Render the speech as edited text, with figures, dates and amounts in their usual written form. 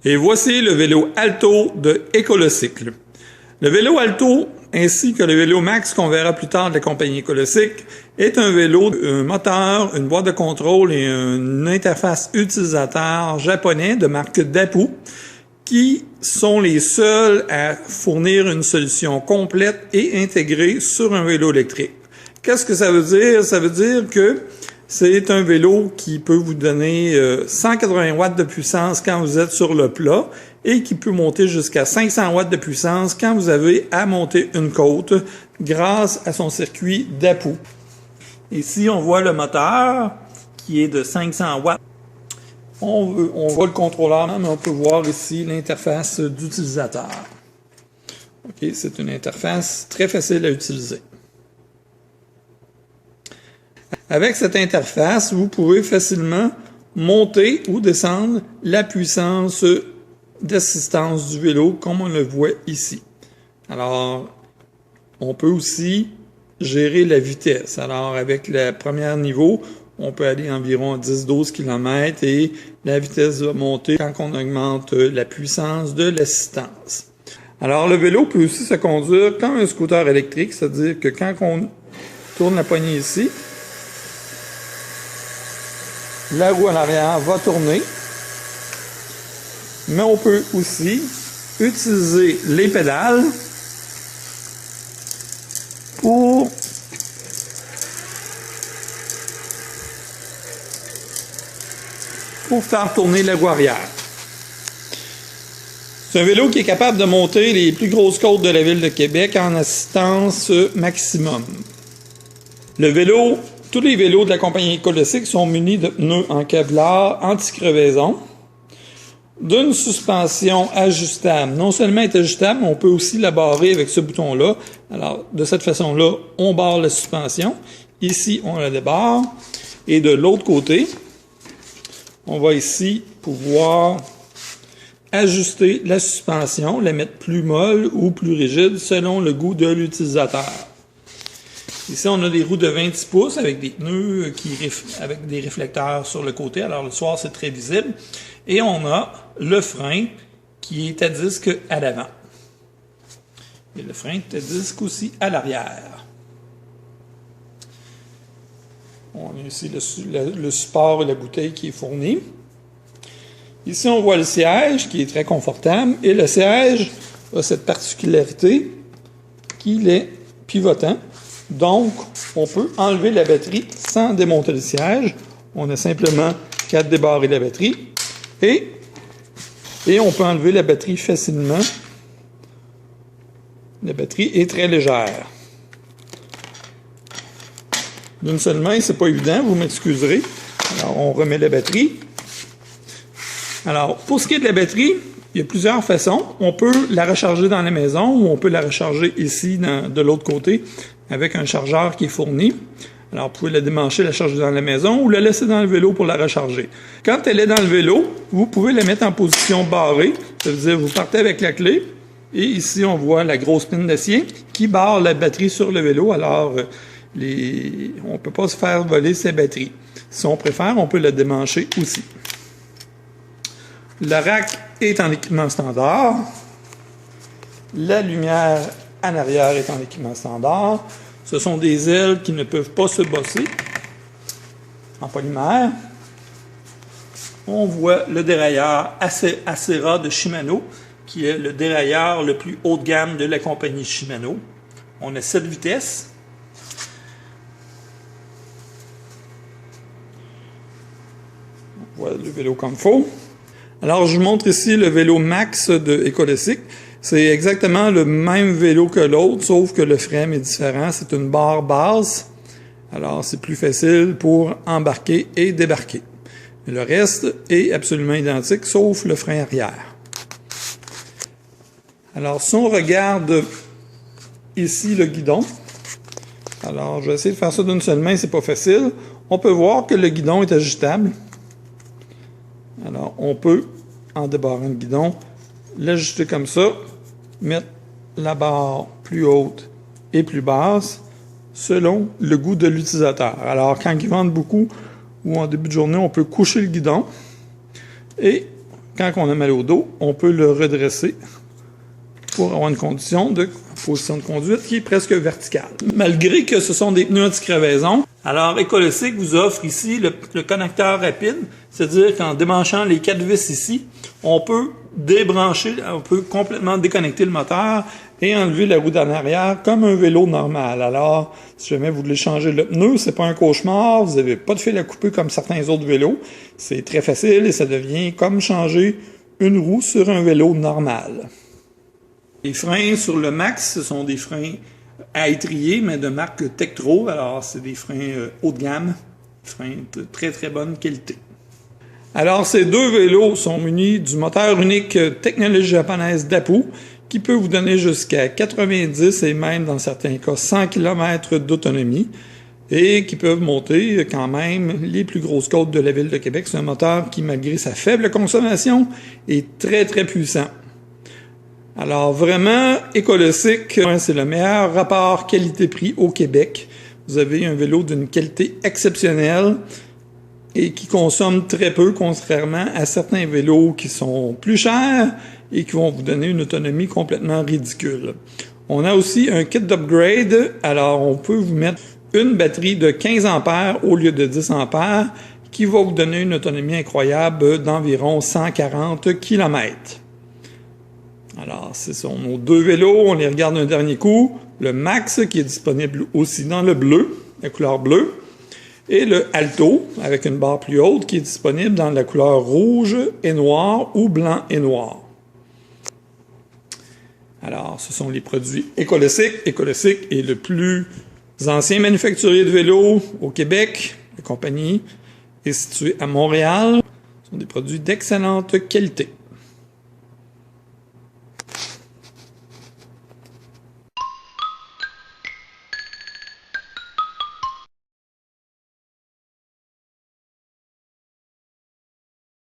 Et voici le vélo Alto de Écolocycle. Le vélo Alto, ainsi que le vélo Max qu'on verra plus tard de la compagnie Écolocycle, est un vélo, un moteur, une boîte de contrôle et une interface utilisateur japonais de marque Dappu, qui sont les seuls à fournir une solution complète et intégrée sur un vélo électrique. Qu'est-ce que ça veut dire? Ça veut dire que c'est un vélo qui peut vous donner 180 watts de puissance quand vous êtes sur le plat et qui peut monter jusqu'à 500 watts de puissance quand vous avez à monter une côte grâce à son circuit Dappu. Ici, on voit le moteur qui est de 500 watts. On voit le contrôleur, mais on peut voir ici l'interface d'utilisateur. OK, c'est une interface très facile à utiliser. Avec cette interface, vous pouvez facilement monter ou descendre la puissance d'assistance du vélo, comme on le voit ici. Alors, on peut aussi gérer la vitesse. Alors, avec le premier niveau, on peut aller environ à 10-12 km et la vitesse va monter quand on augmente la puissance de l'assistance. Alors, le vélo peut aussi se conduire comme un scooter électrique, c'est-à-dire que quand on tourne la poignée ici, la roue en arrière va tourner, mais on peut aussi utiliser les pédales pour faire tourner la roue arrière. C'est un vélo qui est capable de monter les plus grosses côtes de la ville de Québec en assistance maximum. Tous les vélos de la compagnie Écolocycle sont munis de pneus en Kevlar anti-crevaison, d'une suspension ajustable. Non seulement elle est ajustable, mais on peut aussi la barrer avec ce bouton-là. Alors, de cette façon-là, on barre la suspension. Ici, on la débarre. Et de l'autre côté, on va ici pouvoir ajuster la suspension, la mettre plus molle ou plus rigide selon le goût de l'utilisateur. Ici, on a des roues de 26 pouces avec des pneus avec des réflecteurs sur le côté. Alors, le soir, c'est très visible. Et on a le frein qui est à disque à l'avant. Et le frein est à disque aussi à l'arrière. On a ici le support et la bouteille qui est fourni. Ici, on voit le siège qui est très confortable. Et le siège a cette particularité qu'il est pivotant. Donc, on peut enlever la batterie sans démonter le siège. On a simplement qu'à débarrer la batterie. Et on peut enlever la batterie facilement. La batterie est très légère. D'une seule main, c'est pas évident, vous m'excuserez. Alors, on remet la batterie. Alors, pour ce qui est de la batterie, il y a plusieurs façons. On peut la recharger dans la maison ou on peut la recharger ici, de l'autre côté, avec un chargeur qui est fourni. Alors, vous pouvez la démancher, la charger dans la maison ou la laisser dans le vélo pour la recharger. Quand elle est dans le vélo, vous pouvez la mettre en position barrée. Ça veut dire vous partez avec la clé et ici, on voit la grosse pine d'acier qui barre la batterie sur le vélo. Alors, on ne peut pas se faire voler ses batteries. Si on préfère, on peut la démancher aussi. Le rack est en équipement standard. La lumière en arrière est en équipement standard. Ce sont des ailes qui ne peuvent pas se bosser en polymère. On voit le dérailleur Acera de Shimano, qui est le dérailleur le plus haut de gamme de la compagnie Shimano. On a 7 vitesses. Voilà le vélo comme il faut. Alors, je vous montre ici le vélo Max de Écolocycle. C'est exactement le même vélo que l'autre, sauf que le frein est différent. C'est une barre basse. Alors, c'est plus facile pour embarquer et débarquer. Le reste est absolument identique, sauf le frein arrière. Alors, si on regarde ici le guidon, alors, je vais essayer de faire ça d'une seule main, c'est pas facile. On peut voir que le guidon est ajustable. Alors, on peut, en débarrant le guidon, l'ajuster comme ça, mettre la barre plus haute et plus basse selon le goût de l'utilisateur. Alors, quand ils vendent beaucoup ou en début de journée, on peut coucher le guidon et quand on a mal au dos, on peut le redresser pour avoir une position de conduite qui est presque verticale. Malgré que ce sont des pneus anti-crevaison, alors Ecolocycle vous offre ici le connecteur rapide, c'est-à-dire qu'en débranchant les 4 vis ici, on peut débrancher, on peut complètement déconnecter le moteur et enlever la roue d'en arrière comme un vélo normal. Alors, si jamais vous voulez changer le pneu, c'est pas un cauchemar, vous n'avez pas de fil à couper comme certains autres vélos. C'est très facile et ça devient comme changer une roue sur un vélo normal. Les freins sur le Max, ce sont des freins à étrier, mais de marque Tektro. Alors, c'est des freins haut de gamme, freins de très très bonne qualité. Alors, ces deux vélos sont munis du moteur unique technologie japonaise DAPU, qui peut vous donner jusqu'à 90 et même, dans certains cas, 100 km d'autonomie, et qui peuvent monter quand même les plus grosses côtes de la ville de Québec. C'est un moteur qui, malgré sa faible consommation, est très très puissant. Alors vraiment, Ecolocycle, c'est le meilleur rapport qualité-prix au Québec. Vous avez un vélo d'une qualité exceptionnelle et qui consomme très peu, contrairement à certains vélos qui sont plus chers et qui vont vous donner une autonomie complètement ridicule. On a aussi un kit d'upgrade. Alors, on peut vous mettre une batterie de 15 ampères au lieu de 10 ampères qui va vous donner une autonomie incroyable d'environ 140 km. Alors, ce sont nos deux vélos, on les regarde un dernier coup. Le Max, qui est disponible aussi dans le bleu, la couleur bleue, et le Alto, avec une barre plus haute, qui est disponible dans la couleur rouge et noir ou blanc et noir. Alors, ce sont les produits Ecolocycle. Ecolocycle est le plus ancien manufacturier de vélos au Québec. La compagnie est située à Montréal. Ce sont des produits d'excellente qualité.